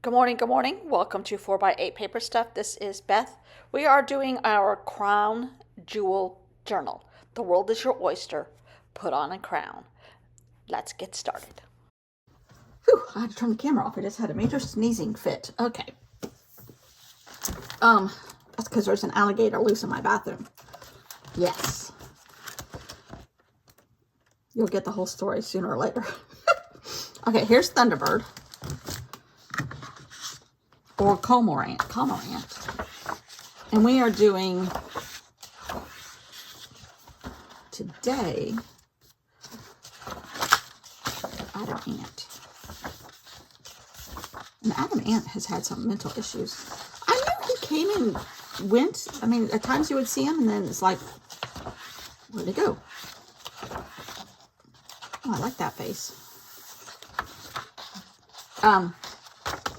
Good morning, good morning. Welcome to 4x8 Paper Stuff. This is Beth. We are doing our Crown Jewel Journal. The world is your oyster. Put on a crown. Let's get started. Whew, I had to turn the camera off. I just had a major sneezing fit. Okay. That's because there's an alligator loose in my bathroom. Yes. You'll get the whole story sooner or later. Okay, here's Thunderbird. Or Cormorant. And we are doing today Adam Ant. And Adam Ant has had some mental issues. I knew he came and went. I mean, at times you would see him and then it's like, where'd he go? Oh, I like that face.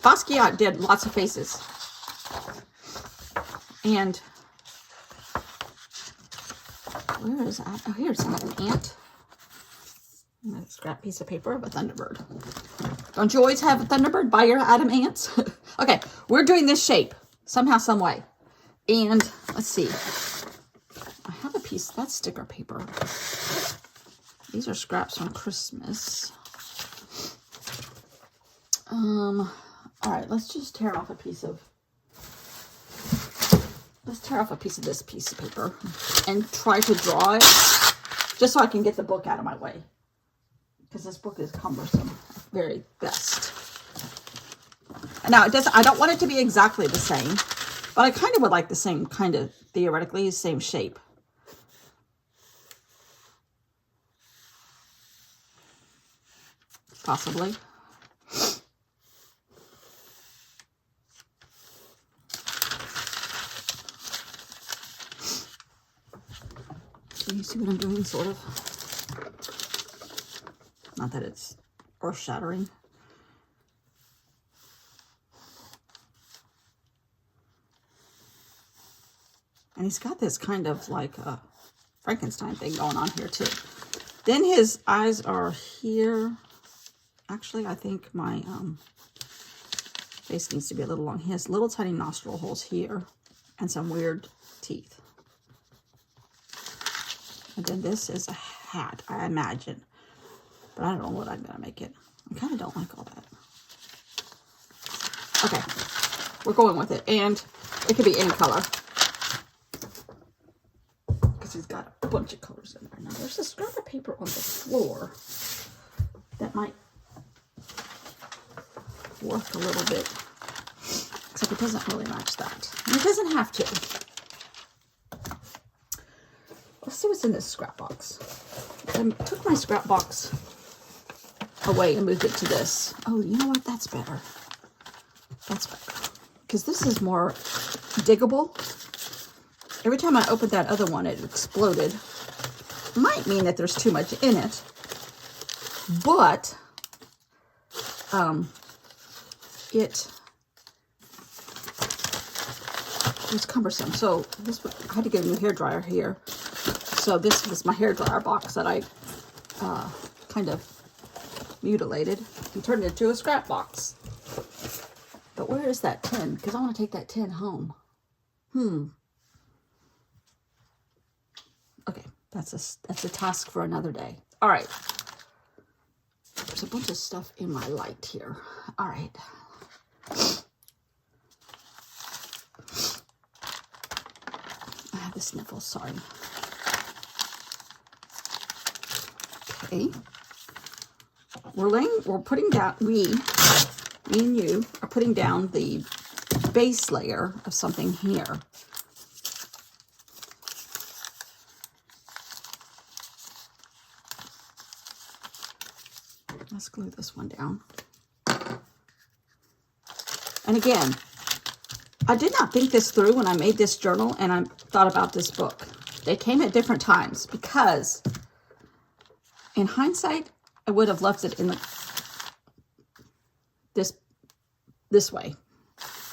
Basquiat did lots of faces. And where is that? Oh, here's an ant. And a scrap piece of paper of a Thunderbird. Don't you always have a Thunderbird by your Adam Ants? Okay, we're doing this shape somehow, some way. And let's see. I have a piece, that's sticker paper. These are scraps from Christmas. All right, let's just tear off a piece of, this piece of paper and try to draw it just so I can get the book out of my way. Because this book is cumbersome, very best. Now, I don't want it to be exactly the same, but I kind of would like the same kind of, theoretically, same shape. Possibly. You see what I'm doing, sort of? Not that it's earth-shattering. And he's got this kind of like a Frankenstein thing going on here, too. Then his eyes are here. Actually, I think my face needs to be a little long. He has little tiny nostril holes here and some weird teeth. And then this is a hat, I imagine. But I don't know what I'm going to make it. I kind of don't like all that. Okay. We're going with it. And it could be any color. Because he's got a bunch of colors in there. Now, there's a scrap of paper on the floor that might work a little bit. Except it doesn't really match that. And it doesn't have to. Let's see what's in this scrap box. I took my scrap box away and moved it to this. Oh, you know what? That's better. That's better. Because this is more diggable. Every time I opened that other one, it exploded. Might mean that there's too much in it. But, it's cumbersome. So I had to get a new hairdryer here. So this was my hairdryer box that I kind of mutilated and turned into a scrap box. But where is that tin? Because I want to take that tin home. Okay, that's a task for another day. All right. There's a bunch of stuff in my light here. All right. I have the sniffles, sorry. Okay. We're putting down, me and you are putting down the base layer of something here. Let's glue this one down. And again, I did not think this through when I made this journal and I thought about this book. They came at different times because in hindsight, I would have left it in this way.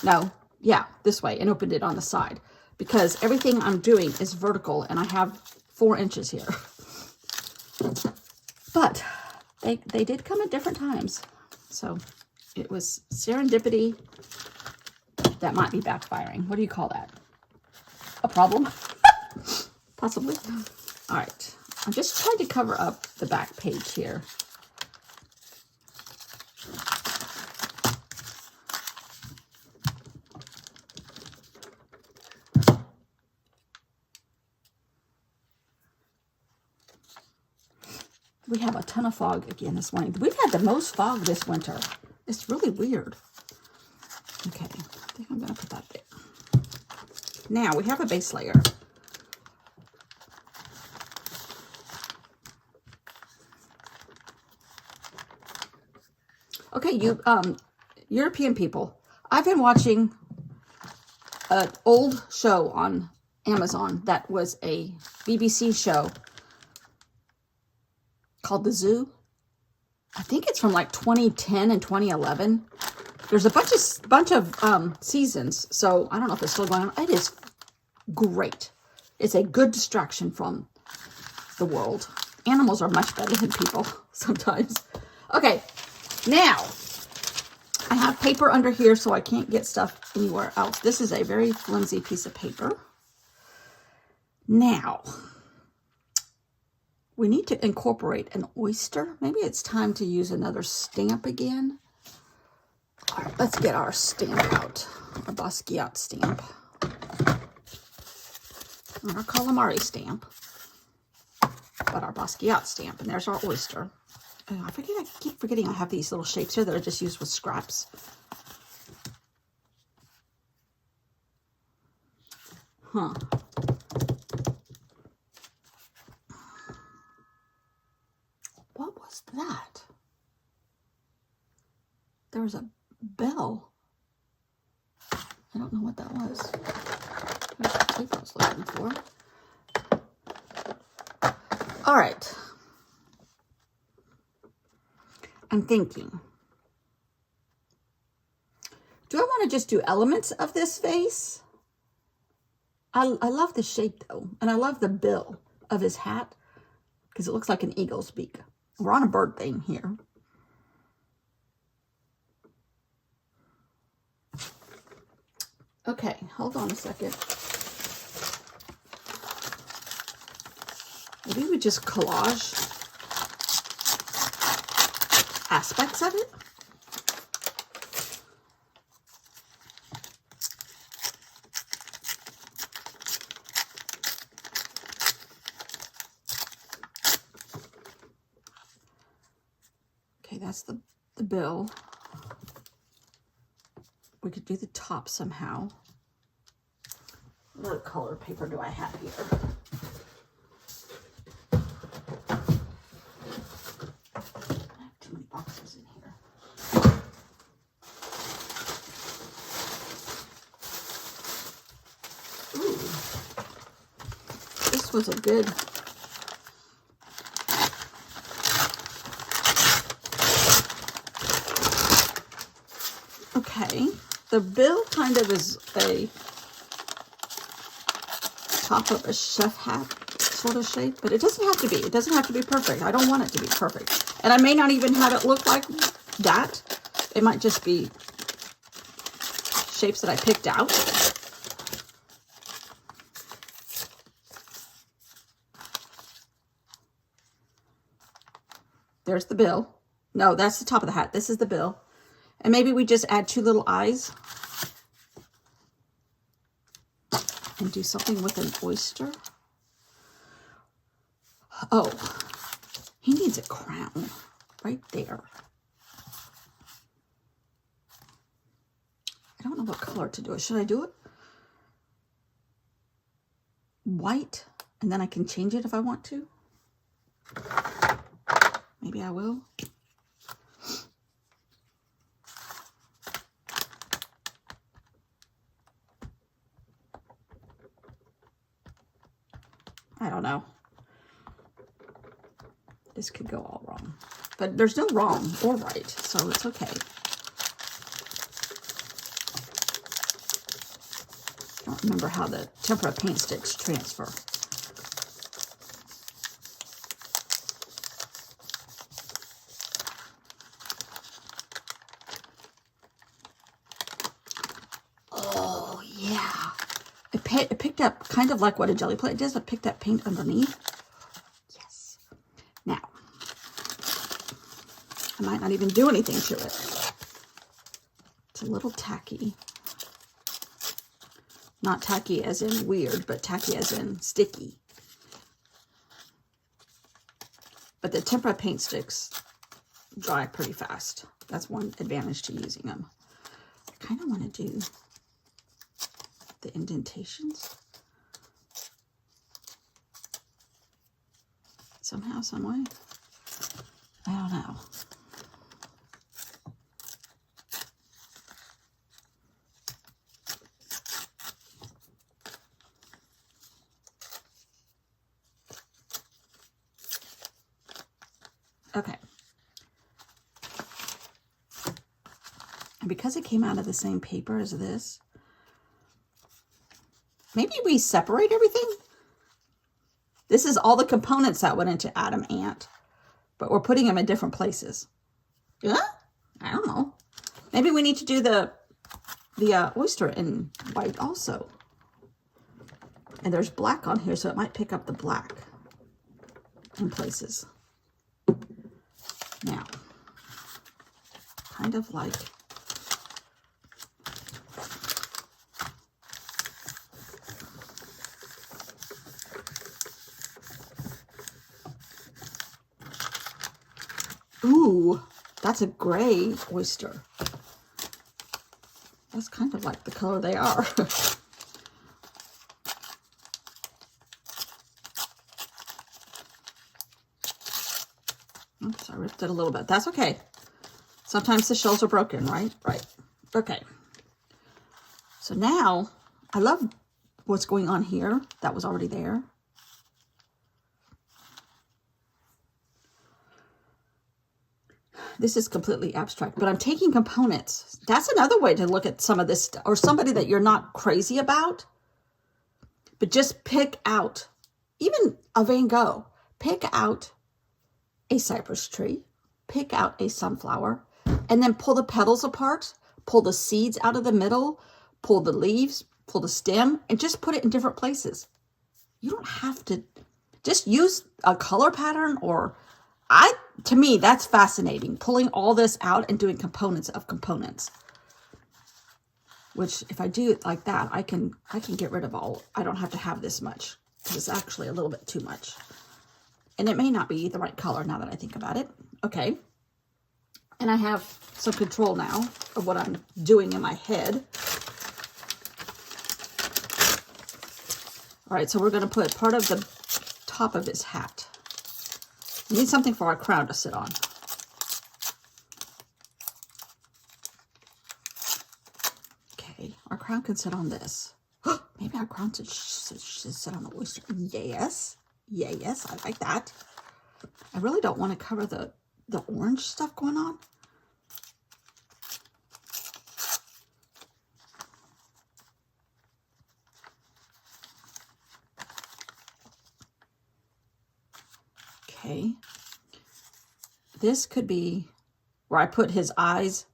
No, yeah, this way, and opened it on the side because everything I'm doing is vertical and I have 4 inches here. But they did come at different times. So It was serendipity that might be backfiring. What do you call that? A problem? Possibly. All right. I'm just trying to cover up the back page here. We have a ton of fog again this morning. We've had the most fog this winter. It's really weird. Okay, I think I'm going to put that there. Now, we have a base layer. Okay, you European people, I've been watching an old show on Amazon that was a BBC show called The Zoo. I think it's from like 2010 and 2011. There's a bunch of seasons, so I don't know if it's still going on. It is great. It's a good distraction from the world. Animals are much better than people sometimes. Okay, now I have paper under here so I can't get stuff anywhere else. This is a very flimsy piece of paper. Now, we need to incorporate an oyster. Maybe it's time to use another stamp again. All right, let's get our stamp out, our Basquiat stamp, not our calamari stamp, but our Basquiat stamp. And there's our oyster. Oh, I keep forgetting I have these little shapes here that I just used with scraps. Huh. What was that? There was a bell. I don't know what that was. Here's the tape I was looking for. All right. I'm thinking, do I want to just do elements of this face? I love the shape though, and I love the bill of his hat because it looks like an eagle's beak. We're on a bird thing here. Okay, hold on a second. Maybe we just collage aspects of it. Okay, that's the bill. We could do the top somehow. What color paper do I have here? I have too many boxes in here. Ooh. This was a good... Okay. The bill kind of is a top of a chef hat sort of shape, but it doesn't have to be. It doesn't have to be perfect. I don't want it to be perfect. And I may not even have it look like that. It might just be shapes that I picked out. There's the bill. No, that's the top of the hat. This is the bill. And maybe we just add two little eyes and do something with an oyster. Oh, he needs a crown right there. I don't know what color to do it. Should I do it white and then I can change it if I want to? Maybe I will. I don't know. This could go all wrong. But there's no wrong or right, so it's okay. I don't remember how the tempera paint sticks transfer. it picked up kind of like what a jelly plate does, but picked up paint underneath. Yes. Now, I might not even do anything to it. It's a little tacky. Not tacky as in weird, but tacky as in sticky. But the tempera paint sticks dry pretty fast. That's one advantage to using them. I kind of want to do the indentations somehow, some way. I don't know. Okay. And because it came out of the same paper as this, maybe we separate everything. This is all the components that went into Adam Ant, but we're putting them in different places. Yeah? I don't know. Maybe we need to do the oyster in white also. And there's black on here, so it might pick up the black in places. Now, kind of like ooh, that's a gray oyster. That's kind of like the color they are. Oops, I ripped it a little bit. That's okay. Sometimes the shells are broken, right? Right. Okay. So now, I love what's going on here. That was already there. This is completely abstract, but I'm taking components. That's another way to look at some of this, or somebody that you're not crazy about, but just pick out, even a Van Gogh, pick out a cypress tree, pick out a sunflower, and then pull the petals apart, pull the seeds out of the middle, pull the leaves, pull the stem, and just put it in different places. You don't have to just use a color pattern, or to me, that's fascinating. Pulling all this out and doing components of components. Which, if I do it like that, I can get rid of all. I don't have to have this much, because it's actually a little bit too much. And it may not be the right color now that I think about it. Okay. And I have some control now of what I'm doing in my head. All right, so we're going to put part of the top of his hat. We need something for our crown to sit on. Okay, our crown can sit on this. Maybe our crown should sit on the oyster. Yes. Yes, I like that. I really don't want to cover the orange stuff going on. Okay. This could be where I put his eyes.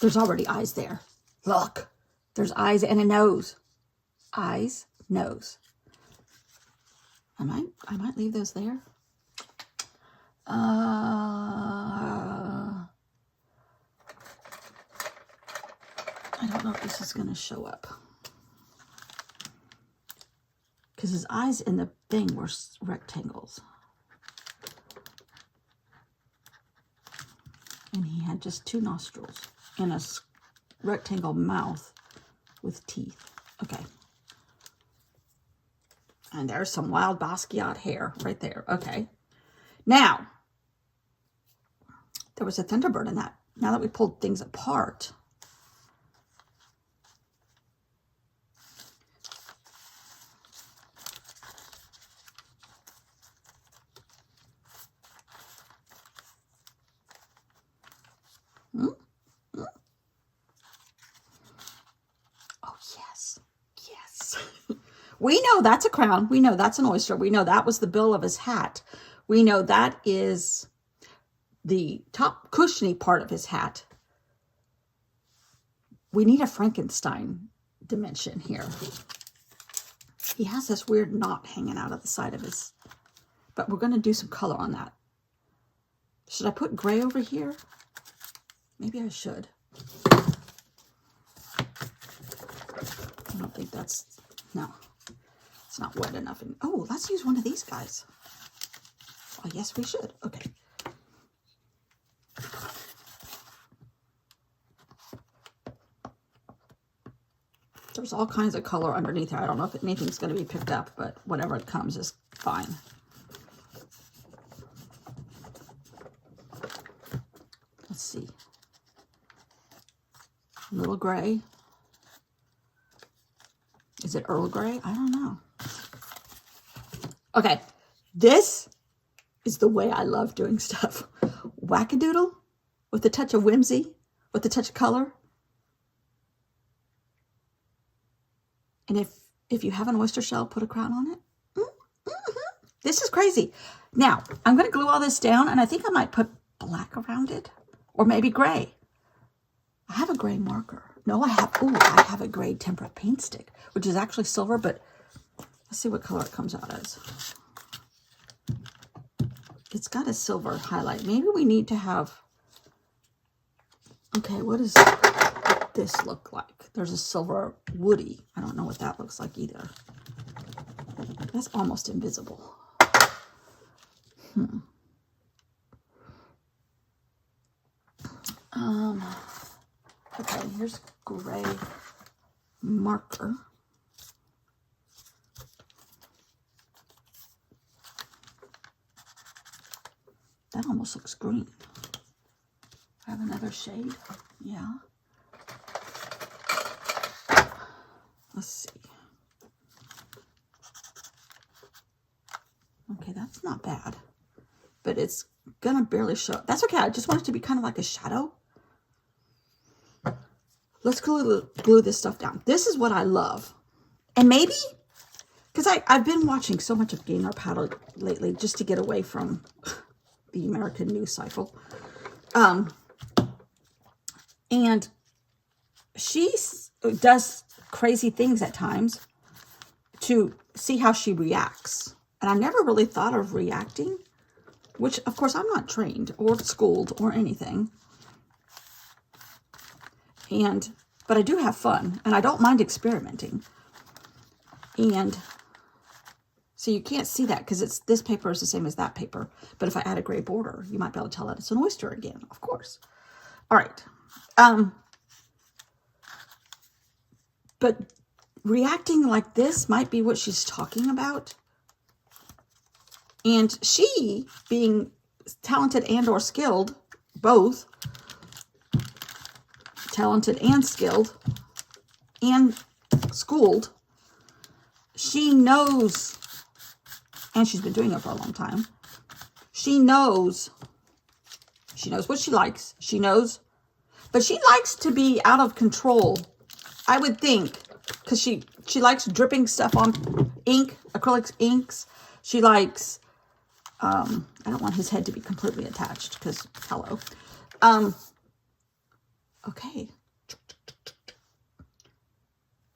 There's already eyes there. Look, there's eyes and a nose. Eyes, nose. I might leave those there. I don't know if this is going to show up. Because his eyes in the thing were rectangles. And he had just 2 nostrils and a rectangle mouth with teeth. Okay. And there's some wild Basquiat hair right there. Okay. Now, there was a Thunderbird in that. Now that we pulled things apart, oh, yes. Yes. We know that's a crown. We know that's an oyster. We know that was the bill of his hat. We know that is the top cushiony part of his hat. We need a Frankenstein dimension here. He has this weird knot hanging out of the side of his, but we're going to do some color on that. Should I put gray over here? Maybe I should. I don't think that's, no, it's not wet enough. And, oh, let's use one of these guys. Oh, yes, we should. Okay. There's all kinds of color underneath here. I don't know if anything's going to be picked up, but whatever it comes is fine. Let's see. A little gray. Is it Earl Grey? I don't know. Okay. This is the way I love doing stuff. Wackadoodle with a touch of whimsy, with a touch of color. And if you have an oyster shell, put a crown on it. This is crazy. Now, I'm going to glue all this down, and I think I might put black around it, or maybe gray. I have a gray marker. No, I have a gray temperate paint stick, which is actually silver, but let's see what color it comes out as. It's got a silver highlight. Maybe we need to have, okay, what does this look like? There's a silver woody. I don't know what that looks like either. That's almost invisible. Okay, here's gray marker. That almost looks green. I have another shade. Yeah. Let's see. Okay, that's not bad. But it's gonna barely show. That's okay. I just want it to be kind of like a shadow. Let's glue this stuff down. This is what I love. And maybe, because I've been watching so much of Gaynor Powell lately just to get away from the American news cycle. And she does crazy things at times to see how she reacts. And I never really thought of reacting, which of course I'm not trained or schooled or anything. But I do have fun, and I don't mind experimenting. And so you can't see that because this paper is the same as that paper. But if I add a gray border, you might be able to tell that it's an oyster again, of course. All right. But reacting like this might be what she's talking about. And she, being talented and or skilled, both, talented and skilled and schooled, she knows, and she's been doing it for a long time, she knows what she likes, she knows, but she likes to be out of control, I would think, because she likes dripping stuff on ink, acrylic inks. She likes, I don't want his head to be completely attached because, hello. Okay.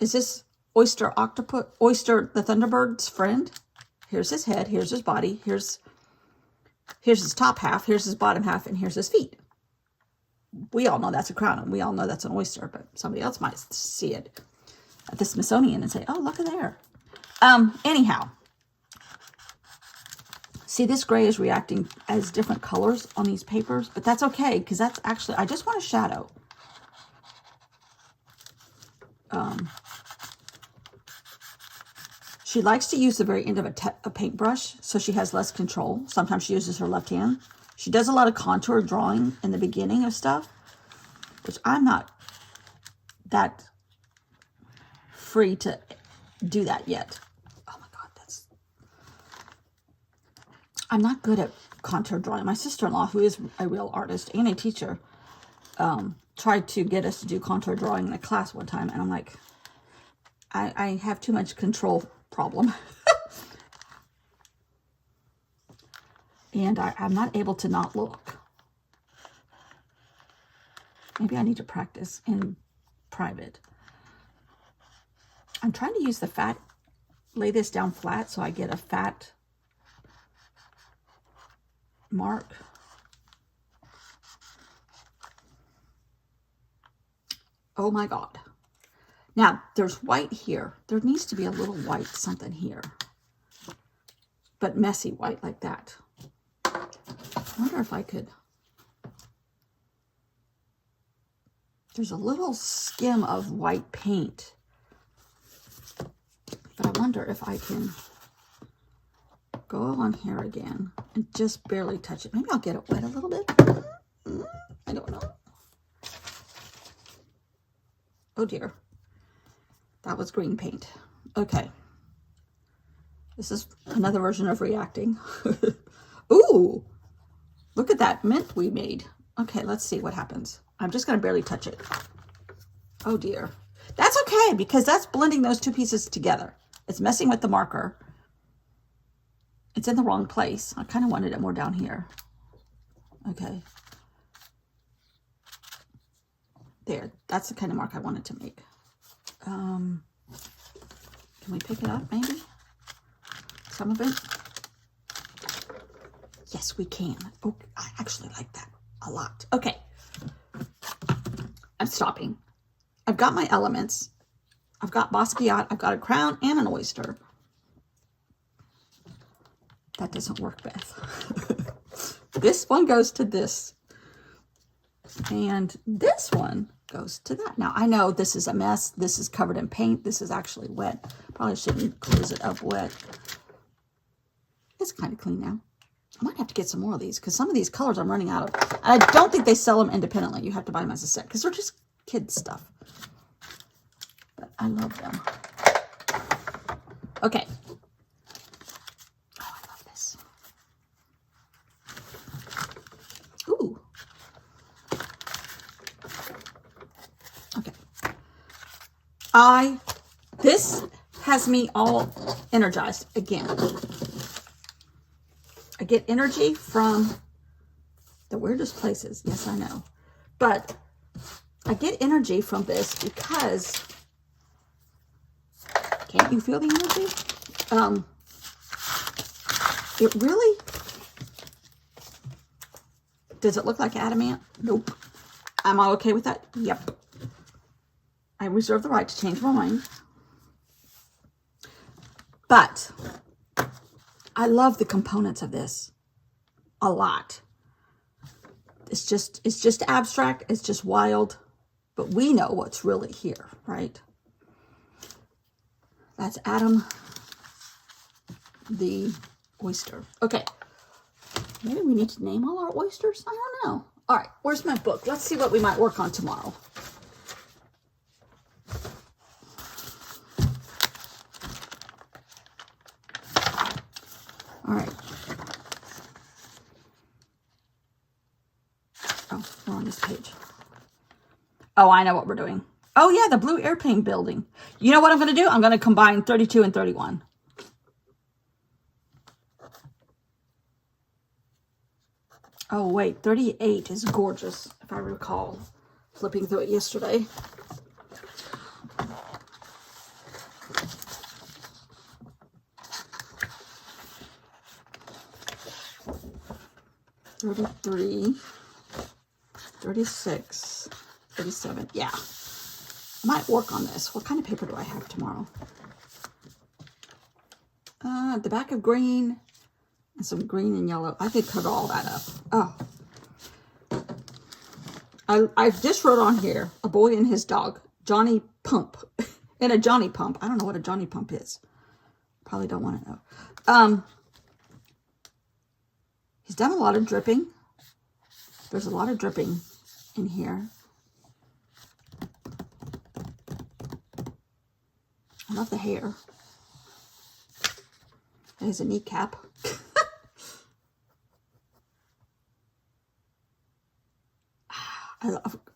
Is this oyster the Thunderbird's friend? Here's his head, here's his body, here's his top half, here's his bottom half, and here's his feet. We all know that's a crown, and we all know that's an oyster, but somebody else might see it at the Smithsonian and say, oh, look at there. Anyhow. See, this gray is reacting as different colors on these papers, but that's okay, because that's actually, I just want a shadow. She likes to use the very end of a paintbrush, so she has less control. Sometimes she uses her left hand. She does a lot of contour drawing in the beginning of stuff, which I'm not that free to do that yet. Oh my God, I'm not good at contour drawing. My sister-in-law, who is a real artist and a teacher, tried to get us to do contour drawing in a class one time, and I'm like, I have too much control problem. And I'm not able to not look. Maybe I need to practice in private. I'm trying to use the fat lay this down flat so I get a fat mark. Oh my God. Now, there's white here. There needs to be a little white something here. But messy white like that. I wonder if I could. There's a little skim of white paint. But I wonder if I can go on here again and just barely touch it. Maybe I'll get it wet a little bit. I don't know. Oh dear. That was green paint. Okay. This is another version of reacting. Ooh, look at that mint we made. Okay, let's see what happens. I'm just going to barely touch it. Oh dear. That's okay, because that's blending those two pieces together. It's messing with the marker. It's in the wrong place. I kind of wanted it more down here. Okay. There, that's the kind of mark I wanted to make. Can we pick it up, maybe? Some of it? Yes, we can. Oh, I actually like that a lot. Okay. I'm stopping. I've got my elements. I've got Basquiat. I've got a crown and an oyster. That doesn't work, Beth. This one goes to this. And this one goes to that. Now, I know this is a mess. This is covered in paint. This is actually wet. Probably shouldn't close it up wet. It's kind of clean now. I might have to get some more of these because some of these colors I'm running out of. And I don't think they sell them independently. You have to buy them as a set because they're just kids stuff. But I love them. Okay. Oh, I love this. Ooh. Okay. This has me all energized again. I get energy from the weirdest places. Yes, I know. But I get energy from this because, can't you feel the energy? It really, does it look like adamant? Nope. Am I okay with that? Yep. I reserve the right to change my mind. But I love the components of this a lot. It's just abstract. It's just wild, but we know what's really here, right? That's Adam the oyster. Okay. Maybe we need to name all our oysters. I don't know. All right. Where's my book? Let's see what we might work on tomorrow. All right. Oh, we're on this page. Oh, I know what we're doing. Oh, yeah, the blue airplane building. You know what I'm going to do? I'm going to combine 32 and 31. Oh, wait, 38 is gorgeous, if I recall flipping through it yesterday. $33, $36, $37. Yeah, I might work on this. What kind of paper do I have tomorrow? The back of green and some green and yellow. I could cover all that up. Oh, I just wrote on here a boy and his dog, Johnny Pump, and a Johnny Pump. I don't know what a Johnny Pump is. Probably don't want to know. He's done a lot of dripping. There's a lot of dripping in here. I love the hair. There's a kneecap.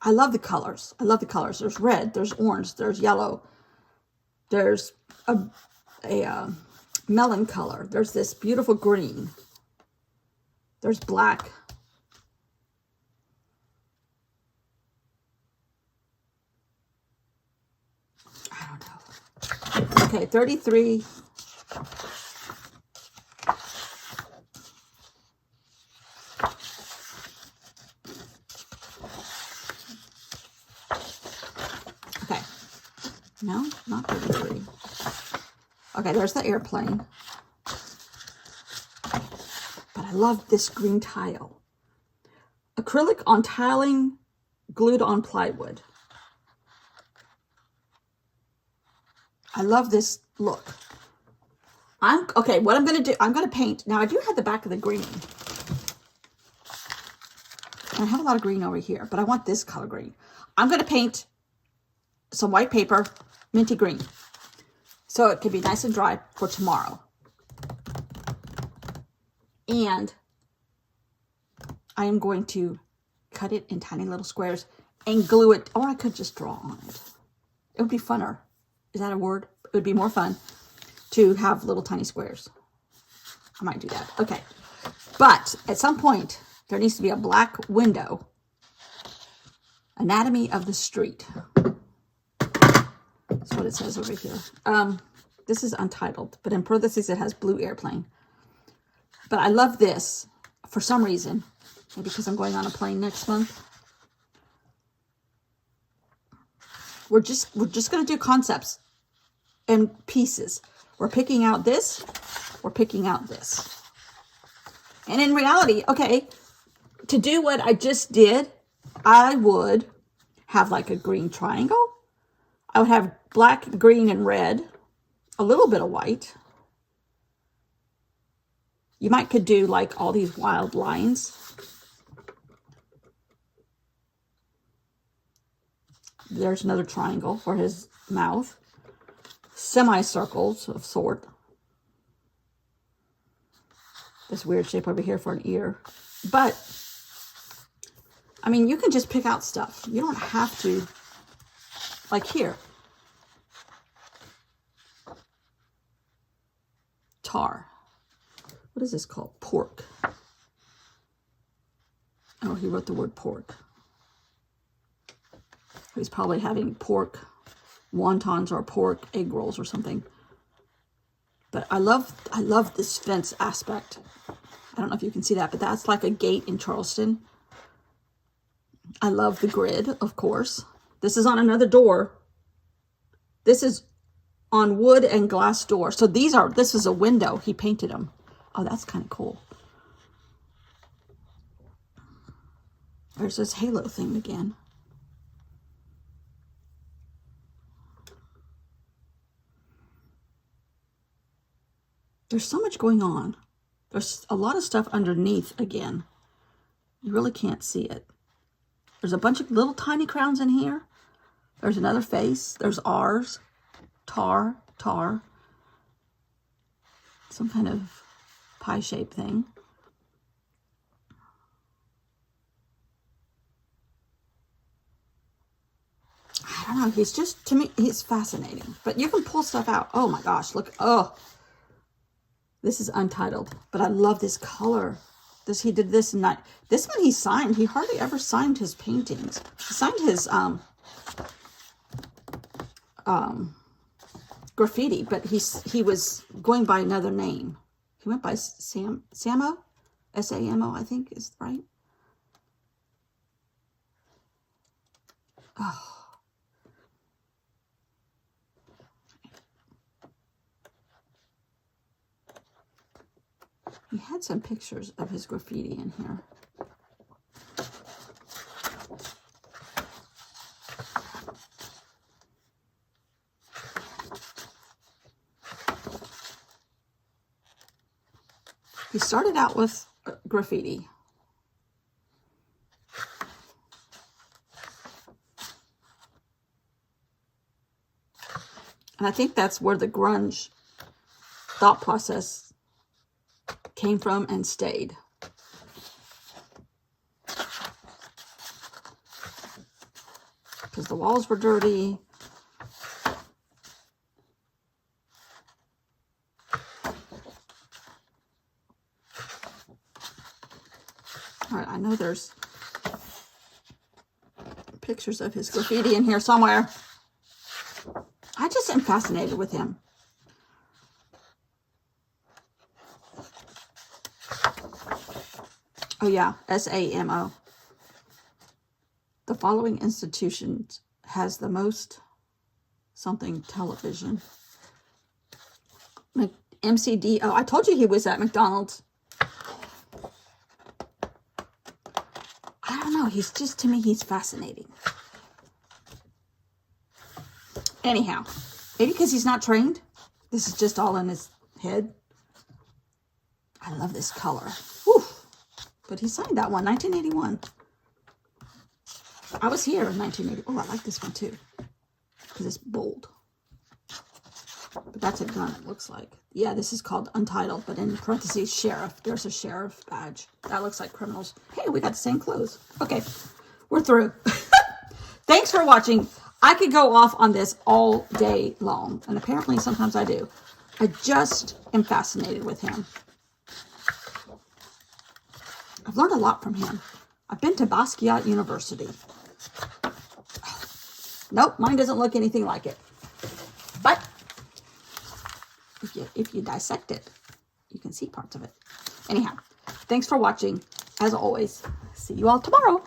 I love the colors. I love the colors. There's red, there's orange, there's yellow. There's a melon color. There's this beautiful green. There's black. I don't know. Okay, 33, No, not 33. Okay, there's the airplane. But I love this green tile. Acrylic on tiling, glued on plywood. I love this look. Okay, what I'm going to do, I'm going to paint. Now, I do have the back of the green. I have a lot of green over here, but I want this color green. I'm going to paint some white paper, minty green, so it can be nice and dry for tomorrow. And I am going to cut it in tiny little squares and glue it, or I could just draw on it. It would be funner. Is that a word? It would be more fun to have little tiny squares. I might do that. Okay. But at some point, there needs to be a black window. Anatomy of the street. That's what it says over here. This is untitled, but in parentheses it has blue airplane. But I love this for some reason. Maybe because I'm going on a plane next month. We're just going to do concepts and pieces. We're picking out this. We're picking out this. And in reality, okay, to do what I just did, I would have like a green triangle. I would have black, green, and red. A little bit of white. You could do like all these wild lines. There's another triangle for his mouth. Semicircles of sort. This weird shape over here for an ear. But, I mean, you can just pick out stuff. You don't have to, like here. Tar. What is this called? Pork. Oh, he wrote the word pork. He's probably having pork wontons or pork egg rolls or something. But I love this fence aspect. I don't know if you can see that, but that's like a gate in Charleston. I love the grid, of course. This is on another door. This is on wood and glass door. So this is a window. He painted them. Oh, that's kind of cool. There's this halo thing again. There's so much going on. There's a lot of stuff underneath again. You really can't see it. There's a bunch of little tiny crowns in here. There's another face. There's R's. Tar. Some kind of pie-shaped thing. I don't know. He's just, to me, he's fascinating. But you can pull stuff out. Oh my gosh, look. Oh. This is untitled, but I love this color. He did this night. This one he signed. He hardly ever signed his paintings. He signed his graffiti, but he was going by another name. He went by Samo, S-A-M-O, I think is right. Oh. He had some pictures of his graffiti in here. He started out with graffiti. And I think that's where the grunge thought process came from and stayed. Because the walls were dirty. All right, I know there's pictures of his graffiti in here somewhere. I just am fascinated with him. Oh yeah, S-A-M-O. The following institutions has the most something television. MCD. Oh, I told you he was at McDonald's. I don't know. He's just, to me, he's fascinating. Anyhow, maybe because he's not trained. This is just all in his head. I love this color. Whew. But he signed that one, 1981. I was here in 1980. Oh, I like this one too. Because it's bold. But that's a gun, it looks like. Yeah, this is called Untitled, but in parentheses, sheriff. There's a sheriff badge. That looks like criminals. Hey, we got the same clothes. Okay, we're through. Thanks for watching. I could go off on this all day long, and apparently sometimes I do. I just am fascinated with him. I've learned a lot from him. I've been to Basquiat University. Nope, mine doesn't look anything like it. But if you dissect it, you can see parts of it. Anyhow, thanks for watching. As always, see you all tomorrow.